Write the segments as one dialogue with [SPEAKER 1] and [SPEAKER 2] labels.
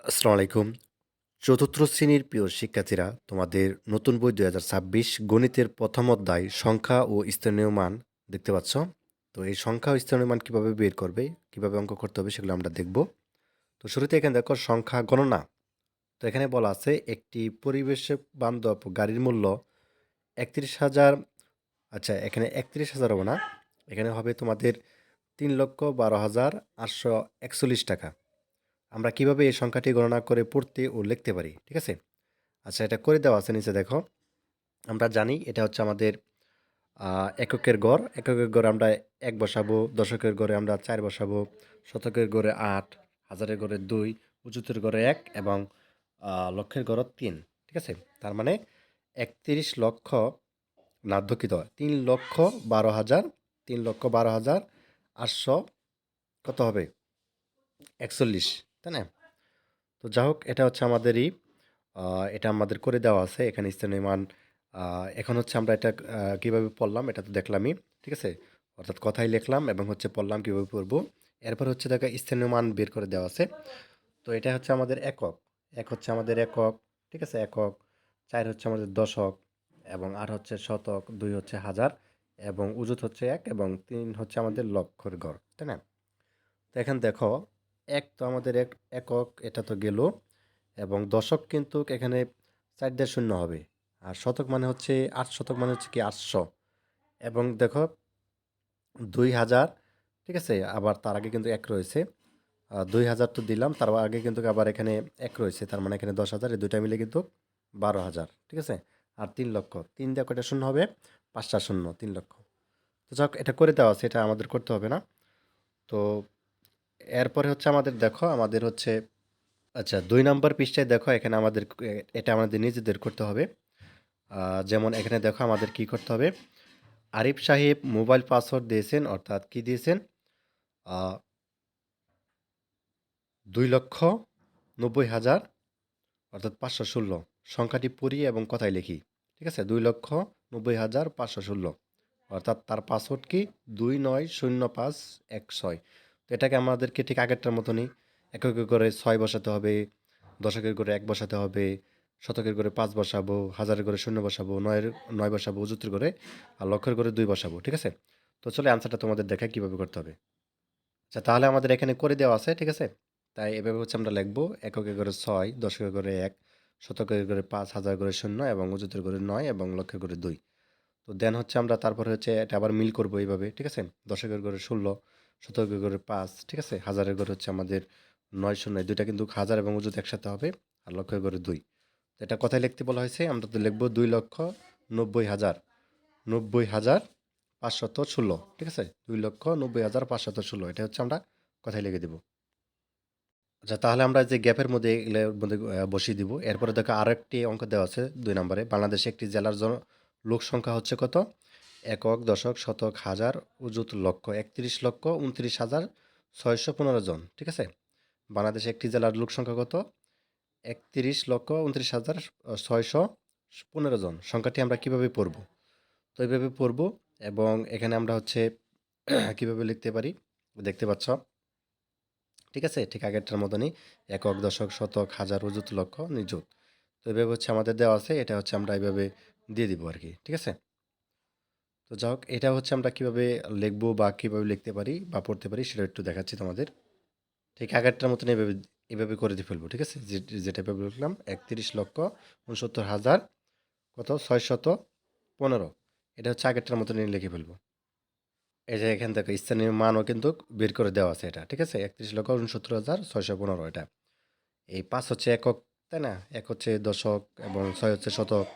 [SPEAKER 1] আসসালামু আলাইকুম। চতুর্থ শ্রেণীর প্রিয় শিক্ষার্থীরা, তোমাদের নতুন বই ২০২৬ গণিতের প্রথম অধ্যায় সংখ্যা ও স্থানীয় মান দেখতে পাচ্ছ। তো এই সংখ্যা ও স্থানীয় মান কীভাবে বের করবে, কীভাবে অঙ্ক করতে হবে সেগুলো আমরা দেখব। তো শুরুতে এখানে দেখো সংখ্যা গণনা। তো এখানে বলা আছে একটি পরিবেশে বান্ধব গাড়ির মূল্য ৩১,০০০। আচ্ছা, এখানে ৩১,০০০ হবে না, এখানে হবে তোমাদের ৩,১২,৮৪১ টাকা। আমরা কিভাবে এই সংখ্যাটি গণনা করে পড়তে ও লিখতে পারি, ঠিক আছে? আচ্ছা, এটা করে দেওয়া আছে নিচে দেখো। আমরা জানি এটা হচ্ছে আমাদের এককের গড়। এককের গড়ে আমরা ১ বসাবো, দশকের গড়ে আমরা ৪ বসাবো, শতকের গড়ে ৮, হাজারের গড়ে ২, অযুতের গড়ে ১ এবং লক্ষের গড়ে ৩, ঠিক আছে? তার মানে ৩১ লক্ষ, না দুঃখিত, ৩,১২,০০০, ৩,১২,৮০০ কত হবে? ৪১, তাই না? তো যা হোক, এটা হচ্ছে আমাদেরই এটা আমাদের করে দেওয়া আছে এখানে স্থানীয় মান। এখন হচ্ছে আমরা এটা কীভাবে পড়লাম এটা তো দেখলামই, ঠিক আছে? অর্থাৎ কথাই লিখলাম এবং হচ্ছে পড়লাম কীভাবে পড়বো। এরপর হচ্ছে দেখো স্থানীয় মান বের করে দেওয়া আছে। তো এটা হচ্ছে আমাদের একক। হচ্ছে আমাদের একক, ঠিক আছে? একক। ৪ হচ্ছে আমাদের দশক এবং ৮ হচ্ছে শতক, ২ হচ্ছে হাজার এবং অযুত হচ্ছে ১ এবং ৩ হচ্ছে আমাদের লক্ষের গড়, তাই না? তো এখন দেখো, এক তো আমাদের একক, এটা তো গেল। এবং দশক কিন্তু এখানে ৪ দিয়ে শূন্য হবে। আর শতক মানে হচ্ছে ৮ শতক মানে হচ্ছে কি ৮০০। এবং দেখো ২,০০০, ঠিক আছে? আবার তার আগে কিন্তু ১ রয়েছে। ২,০০০ তো দিলাম, তার আগে কিন্তু আবার এখানে ১ রয়েছে। তার মানে এখানে ১০,০০০, এই দুইটা মিলে কিন্তু ১২,০০০, ঠিক আছে? আর ৩ লক্ষ। ৩ দিয়ে কয়টা শূন্য হবে? ৫টা শূন্য, ৩ লক্ষ। তো যাক, এটা করে দেওয়া আছে, এটা আমাদের করতে হবে না। তো এরপরে হচ্ছে আমাদের দেখো, আমাদের হচ্ছে আচ্ছা ২ নাম্বার পৃষ্ঠায় দেখো, এখানে আমাদের এটা আমাদের নিজেদের করতে হবে। যেমন এখানে দেখো আমাদের কি করতে হবে। আরিফ সাহেব মোবাইল পাসওয়ার্ড দিয়েছেন, অর্থাৎ কি দিয়েছেন? ২,৯০,০০০, অর্থাৎ ৫১৬ সংখ্যাটি পড়ি এবং কথায় লিখি, ঠিক আছে? ২,৯০,৫১৬, অর্থাৎ তার পাসওয়ার্ড কি ২৯০৫১৬। তো এটাকে আমাদেরকে ঠিক আগেরটার মতনই এককে করে ৬ বসাতে হবে, দশকের করে ১ বসাতে হবে, শতকের করে ৫ বসাবো, হাজারের করে ০ বসাবো, ৯ বসাবো, অযুতের করে আর লক্ষের করে ২ বসাবো, ঠিক আছে? তো চলে অ্যান্সারটা তোমাদের দেখাই কীভাবে করতে হবে। আচ্ছা, তাহলে আমাদের এখানে করে দেওয়া আছে, ঠিক আছে? তাই এভাবে হচ্ছে আমরা লিখবো এককের ঘরে ৬, দশকের ঘরে ১, শতকের ঘরে ৫, হাজারের ঘরে ০ এবং অযুতের ঘরে ৯ এবং লক্ষের ঘরে ২। তো দেন হচ্ছে আমরা তারপরে হচ্ছে এটা আবার মিল করবো এইভাবে, ঠিক আছে? দশকের ঘরে ১৬, শতকের ঘরে ৫, ঠিক আছে? হাজারের ঘরে হচ্ছে আমাদের ৯ শূন্য, এই দুইটা কিন্তু হাজার এবং অযুত একসাথে হবে, আর লক্ষের ঘরে ২। তো এটা কথায় লিখতে বলা হয়েছে, আমরা তো লিখবো ২,৯০,০০০, ৯০,৫১৬, ঠিক আছে? ২,৯০,৫১৬, এটা হচ্ছে আমরা কথায় লিখে দিব। আচ্ছা, তাহলে আমরা যে গ্যাপের মধ্যে এগুলোর মধ্যে বসিয়ে দিব। এরপরে দেখো আরেকটি অঙ্ক দেওয়া আছে ২ নম্বরে। বাংলাদেশে একটি জেলার লোক সংখ্যা হচ্ছে কত? একক, দশক, শতক, হাজার, অযুত, লক্ষ। ৩১,২৯,৬১৫ জন, ঠিক আছে? বাংলাদেশে একটি জেলার লোক সংখ্যা কত? ৩১,২৯,৬১৫ জন। সংখ্যাটি আমরা কিভাবে পড়ব? তো এইভাবে পড়ব এবং এখানে আমরা হচ্ছে কিভাবে লিখতে পারি দেখতে পাচ্ছ। ঠিক আছে? ঠিক আগেরটার মতনই একক, দশক, শতক, হাজার, অযুত, লক্ষ, নিযুত। তো এভাবে হচ্ছে আমাদের দেওয়া আছে। এটা হচ্ছে আমরা এভাবে দিয়ে দিব আরকি। ঠিক আছে? তো যাই হোক, এটা হচ্ছে আমরা কিভাবে লিখবো বা কিভাবে লিখতে পারি বা পড়তে পারি সেটা একটু দেখাচ্ছি তোমাদের। ঠিক আগেরটার মতন এভাবে এভাবে করে দিয়ে ফেলবো। ঠিক আছে? যেটা এভাবে লিখলাম ৩১,৬৯,হাজার কত ৬১৫। এটা হচ্ছে আগেরটার মতনই লিখে ফেলবো। এই যে এখান থেকে স্থানীয় মানও কিন্তু বের করে দেওয়া আছে এটা। ঠিক আছে? ৩১,৬৯,৬১৫ এটা। এই ৫ হচ্ছে একক, তাই না? ১ হচ্ছে দশক এবং ৬ হচ্ছে শতক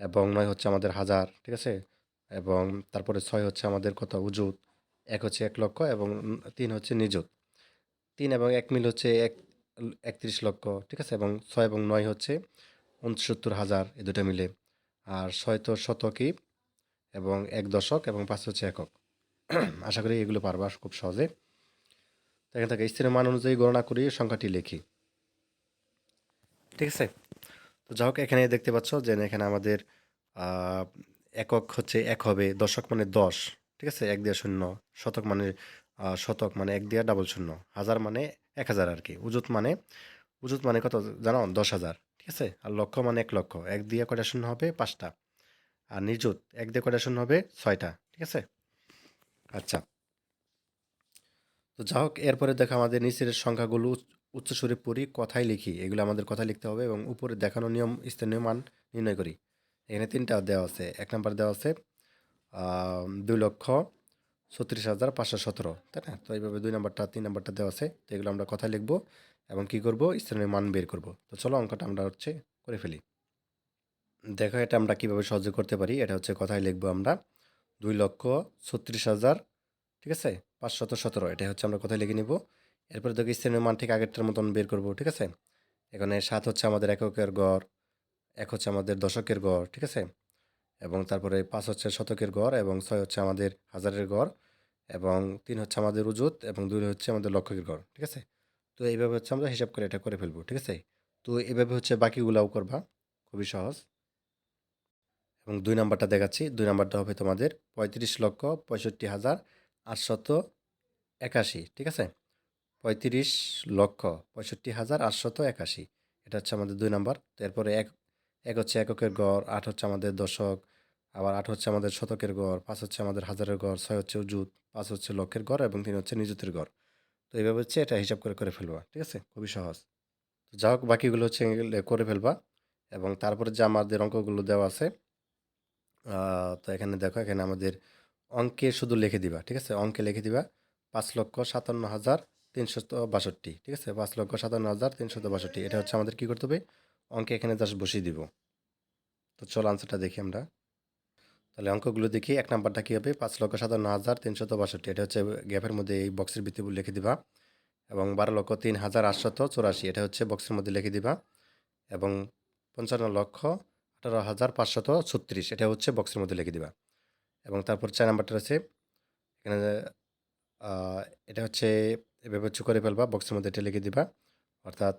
[SPEAKER 1] এবং ৯ হচ্ছে আমাদের হাজার, ঠিক আছে? এবং তারপরে ৬ হচ্ছে আমাদের কত অযুত, ১ হচ্ছে ১ লক্ষ এবং ৩ হচ্ছে নিযুত। ৩ এবং ১ মিল হচ্ছে ৩১,০০,০০০, ঠিক আছে? এবং ৬ এবং ৯ হচ্ছে ৬৯,০০০ এই দুটো মিলে। আর ৬ তো শতকই এবং ১ দশক এবং ৫ হচ্ছে একক। আশা করি এগুলো পারবা খুব সহজে। তো এখান থেকে স্থানীয় মান অনুযায়ী গণনা করি, সংখ্যাটি লিখি। ঠিক আছে? তো যাই হোক, এখানে দেখতে পাচ্ছ যে এখানে আমাদের আহ, একক হচ্ছে ১ হবে, দশক মানে ১০, ঠিক আছে? ১ দিয়ে শূন্য, শতক মানে শতক মানে ১ দিয়ে ডাবল শূন্য, হাজার মানে ১,০০০ আর কি, অযুত মানে উজুত মানে কত জানো? 10,000, ঠিক আছে? আর লক্ষ মানে 1 লক্ষ। 1 দিয়ে কয়টা শূন্য হবে? 5টা। আর নিযুত 1 দিয়ে কয়টা শূন্য হবে? 6টা, ঠিক আছে? আচ্ছা, তো যা হোক এরপরে দেখো আমাদের নিচের সংখ্যাগুলো উচ্চস্বরে পড়ি, কথায় লিখি। এগুলো আমাদের কথায় লিখতে হবে এবং উপরে দেখানো নিয়ম স্থানীয় মান নির্ণয় করি। এখানে 3টা দেওয়া আছে। 1 নাম্বার দেওয়া আছে 2,36,517, তাই না? তো এইভাবে 2 নাম্বারটা 3 নাম্বারটা দেওয়া আছে। তো এগুলো আমরা কথায় লিখবো এবং কি করব? স্থানীয় মান বের করব। তো চলো অঙ্কটা আমরা করে ফেলি। দেখো এটা আমরা কিভাবে সহজে করতে পারি। এটা হচ্ছে কথায় লিখবো আমরা 2,36,000, ঠিক আছে? 517, এটা হচ্ছে আমরা কোথায় লিখে নিব। এরপরে দেখো স্থানীয় মান ঠিক আগেরটার মতন বের করব, ঠিক আছে? এখানে 7 হচ্ছে আমাদের এককের গড়, 1 হচ্ছে আমাদের দশকের গড়, ঠিক আছে? এবং তারপরে 5 হচ্ছে শতকের গড় এবং 6 হচ্ছে আমাদের হাজারের গড় এবং 3 হচ্ছে আমাদের উজুত এবং 2 হচ্ছে আমাদের লক্ষের গড়, ঠিক আছে? তো এইভাবে হচ্ছে আমরা হিসাব করে এটা করে ফেলবো, ঠিক আছে? তো এইভাবে হচ্ছে বাকিগুলাও করবা, খুবই সহজ। এবং 2 নাম্বারটা দেখাচ্ছি। 2 নাম্বারটা হবে তোমাদের 35,65,881, ঠিক আছে? 35,65,881, এটা হচ্ছে আমাদের 2 নাম্বার। তো এরপরে 1 হচ্ছে এককের গড়, 8 হচ্ছে আমাদের দশক, আবার 8 হচ্ছে আমাদের শতকের গড়, 5 হচ্ছে আমাদের হাজারের গড়, 6 হচ্ছে অযুত, 5 হচ্ছে লক্ষের গড় এবং 3 হচ্ছে নিযুতের গড়। তো এইভাবে হচ্ছে এটা হিসাব করে ফেলবা, ঠিক আছে? খুবই সহজ। তো যা হোক বাকিগুলো হচ্ছে এগুলো করে ফেলবা এবং তারপরে যে আমাদের অঙ্কগুলো দেওয়া আছে, তো এখানে দেখো এখানে আমাদের অঙ্কে শুধু লিখে দিবা, ঠিক আছে? অঙ্কে লিখে দিবা 5,57,362, ঠিক আছে? 5,57,362, এটা হচ্ছে আমাদের কি করতে হবে? অঙ্কে এখানে জাস্ট বসিয়ে দিব। তো চলো আনসারটা দেখি আমরা। তাহলে অঙ্কগুলো দেখি। 1 নাম্বারটা কি হবে? 5,57,362, এটা হচ্ছে গ্যাপের মধ্যে এই বক্সের ভিতরে লিখে দিবা এবং 12,03,884, এটা হচ্ছে বক্সের মধ্যে লিখে দিবা এবং 55,18,536, এটা হচ্ছে বক্সের মধ্যে লিখে দিবা এবং তারপর 4 নাম্বারটা আছে এখানে, আহ, এটা হচ্ছে এভাবে হচ্ছে করে ফেলবা, বক্সের মধ্যে এটা লিখে দিবা, অর্থাৎ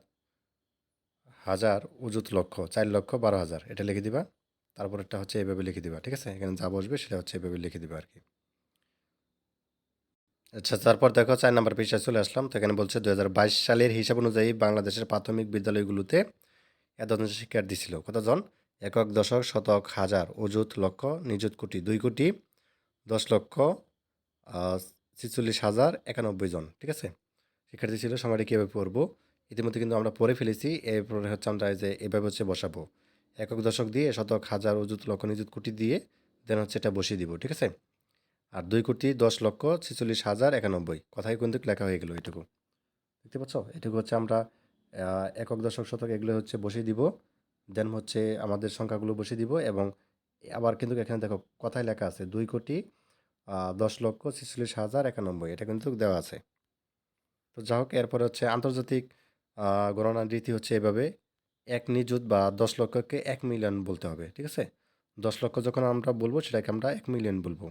[SPEAKER 1] হাজার অযুত লক্ষ 4,12,000, এটা লিখে দিবা। তারপর একটা হচ্ছে এভাবে লিখে দিবা, ঠিক আছে? এখানে যা বসবে সেটা হচ্ছে এভাবে লিখে দিবা আর কি। আচ্ছা, তারপর দেখো 4 নাম্বার পৃষ্ঠায় চলে আসলাম। তো এখানে বলছে 2022 সালের হিসাব অনুযায়ী বাংলাদেশের প্রাথমিক বিদ্যালয়গুলোতে এতজন শিক্ষার্থী ছিল। কতজন? একক, দশক, শতক, হাজার, অযুত, লক্ষ, নিযুত, কোটি। 2 কোটি 10 লক্ষ 46,091 জন, ঠিক আছে? শিক্ষার্থী ছিল। সংখ্যাটি কীভাবে পড়বো? ইতিমধ্যে কিন্তু আমরা পড়ে ফেলেছি। এরপরে হচ্ছে আমরা এই যে এভাবে হচ্ছে বসাবো। একক, দশক দিয়ে, শতক, হাজার, অযুত, লক্ষ, নিযুত, কোটি দিয়ে দেন হচ্ছে এটা বসিয়ে দিব, ঠিক আছে? আর 2 কোটি 10 লক্ষ 46,091, কথাই কিন্তু লেখা হয়ে গেল এটুকু। দেখতে পাচ্ছ? এটুকু হচ্ছে আমরা একক, দশক, শতক এগুলো হচ্ছে বসিয়ে দিব। দেন হচ্ছে আমাদের সংখ্যাগুলো বসিয়ে দিব এবং আবার কিন্তু এখানে দেখো কথায় লেখা আছে 2 কোটি 10 লক্ষ 46,091, এটা কিন্তু দেওয়া আছে। তো যা হোক এরপরে হচ্ছে আন্তর্জাতিক গণনার রীতি হচ্ছে এভাবে 1 নিযুত বা 10 লক্ষকে 1 মিলিয়ন বলতে হবে, ঠিক আছে? 10 লক্ষ যখন আমরা বলবো সেটাকে আমরা 1 মিলিয়ন বলবো।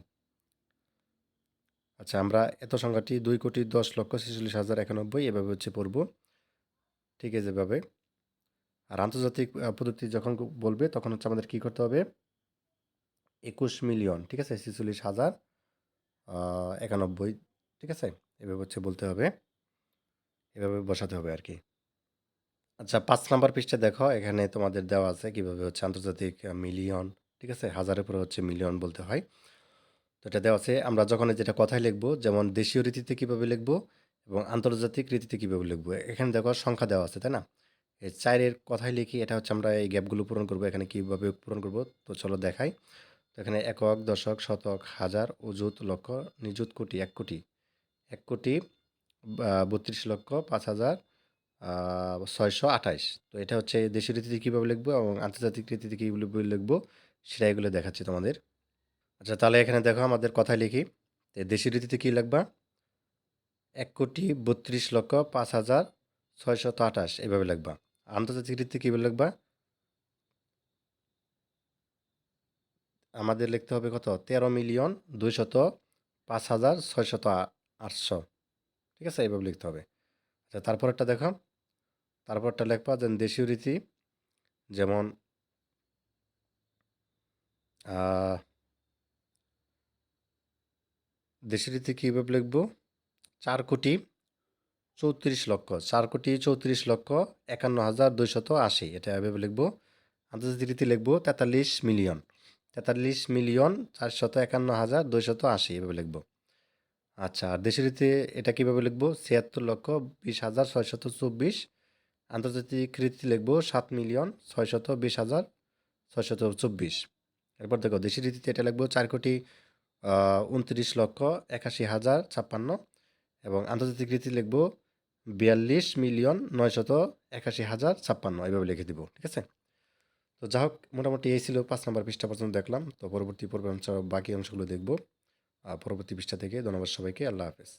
[SPEAKER 1] আচ্ছা, আমরা এত সংখ্যাটি 2 কোটি 10 লক্ষ 46,091 এভাবে হচ্ছে পড়বো, ঠিক আছে? যেভাবে। আর আন্তর্জাতিক পদ্ধতি যখন বলবে তখন হচ্ছে আমাদের কি করতে হবে? 21 মিলিয়ন, ঠিক আছে? 46,091, ঠিক আছে? এভাবে হচ্ছে বলতে হবে, এভাবে বসাতে হবে আর কি। আচ্ছা, 5 নাম্বার পৃষ্ঠায় দেখো এখানে তোমাদের দেওয়া আছে কিভাবে হচ্ছে আন্তর্জাতিক মিলিয়ন, ঠিক আছে? হাজারের পরে হচ্ছে মিলিয়ন বলতে হয়। তো এটা দেওয়া আছে। আমরা যখন যেটা কথায় লিখবো, যেমন দেশীয় রীতিতে কিভাবে লিখবো এবং আন্তর্জাতিক রীতিতে কিভাবে লিখবো, এখানে দেখো সংখ্যা দেওয়া আছে, তাই না? এই 4 এর কথায় লিখি, এটা হচ্ছে আমরা এই গ্যাপগুলো পূরণ করবো। এখানে কিভাবে পূরণ করবো তো চলো দেখাই। তো এখানে একক, দশক, শতক, হাজার, অযুত, লক্ষ, নিযুত, কোটি। 1 কোটি 1 কোটি 32 লক্ষ 5,628। তো এটা হচ্ছে দেশীয় রীতিতে কীভাবে লিখবো এবং আন্তর্জাতিক রীতিতে কীভাবে লিখবো সেটা এগুলো দেখাচ্ছি তোমাদের। আচ্ছা, তাহলে এখানে দেখো আমাদের কথায় লিখি। তো দেশীয় রীতিতে কী লিখবা? 1,32,05,628 এভাবে লিখবা। আন্তর্জাতিক রীতিতে কীভাবে লিখবা? আমাদের লিখতে হবে কত? 13,205,608, ঠিক আছে? এইভাবে লিখতে হবে। আচ্ছা, তারপরেরটা দেখো। তারপরটা লিখবা যে দেশীয় রীতি, যেমন আহ, দেশীয় রীতি কীভাবে লিখবো? 4 কোটি 34 লক্ষ, 4,34,51,280, এটা এভাবে লিখবো। আন্তর্জাতিক রীতি লিখবো 43 মিলিয়ন, 43,451,280, এভাবে লিখবো। আচ্ছা, আর দেশের রীতি এটা কীভাবে লিখবো? 76,20,624। আন্তর্জাতিক রীতি লিখবো 7,620,624। এরপর দেখো দেশের রীতিতে এটা লিখবো 4,29,81,056, এবং আন্তর্জাতিক রীতি লিখবো 42,981,056, এইভাবে লিখে দিব। ঠিক আছে? তো যা হোক, মোটামুটি এই ছিল 5 নম্বর পৃষ্ঠা পর্যন্ত দেখলাম। তো পরবর্তী পর্বে বাকি অংশগুলো দেখবো পরবর্তী পৃষ্ঠা থেকে। ধন্যবাদ সবাইকে। আল্লাহ হাফেজ।